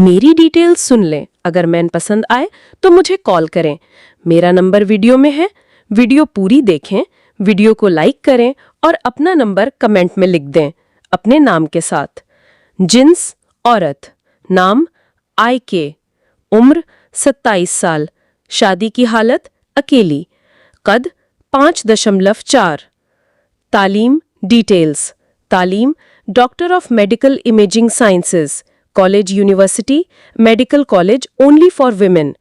मेरी डिटेल्स सुन लें। अगर मैन पसंद आए तो मुझे कॉल करें। मेरा नंबर वीडियो में है। वीडियो पूरी देखें, वीडियो को लाइक करें और अपना नंबर कमेंट में लिख दें अपने नाम के साथ। जिन्स औरत, नाम IK, उम्र 27 साल, शादी की हालत अकेली, कद 5.4, तालीम डिटेल्स, तालीम doctor of medical imaging sciences, college university, medical college only for women,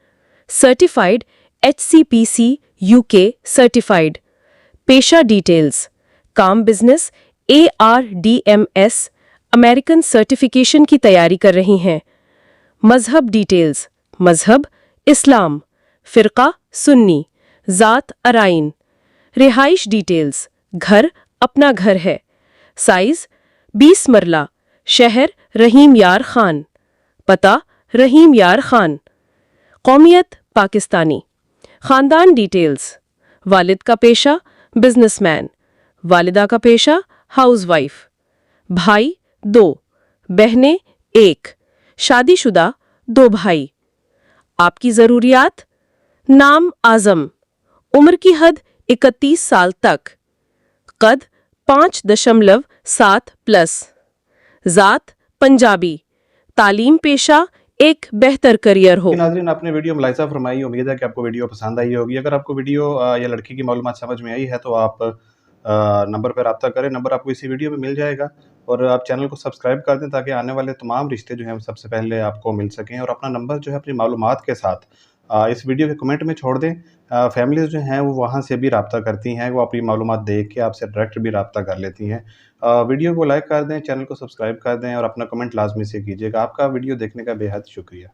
certified HCPC UK certified. पेशा डिटेल्स, काम बिजनेस ARDMS अमेरिकन सर्टिफिकेशन की तैयारी कर रही हैं। मजहब डिटेल्स, मजहब इस्लाम, फिरका सुन्नी, जात अराइन। रिहाइश डिटेल्स, घर अपना घर है, साइज 20 मरला, शहर रहीम यार खान, पता रहीम यार खान, कौमियत पाकिस्तानी। खानदान डिटेल्स, वालिद का पेशा बिजनेसमैन, वालिदा का पेशा हाउसवाइफ, भाई 2, बहनें 1, शादीशुदा 2 भाई। आपकी ज़रूरियात, नाम आज़म, उम्र की हद 31 साल तक, कद 5.7 प्लस, ज़ात पंजाबी, तालीम पेशा एक बेहतर करियर हो। नाज़रीन, आपने वीडियो मुलाहिज़ा फरमाई। उम्मीद है कि आपको वीडियो पसंद आई होगी। अगर आपको वीडियो या लड़की की मालूमात समझ में आई है तो आप नंबर पर रब्ता करें। नंबर आपको इसी वीडियो में मिल जाएगा और आप चैनल को सब्सक्राइब कर दें ताकि आने वाले तमाम रिश्ते जो हैं वो सबसे पहले आपको मिल सकें। और अपना नंबर जो है अपनी मालूमात के साथ इस वीडियो के कमेंट में छोड़ दें। फैमिलीज़ जो हैं वो वहाँ से भी रब्ता करती हैं, वो अपनी मालूमात देख के आपसे डायरेक्ट भी रब्ता कर लेती हैं। वीडियो को लाइक कर दें, चैनल को सब्सक्राइब कर दें और अपना कमेंट लाजमी से कीजिएगा। आपका वीडियो देखने का बेहद शुक्रिया।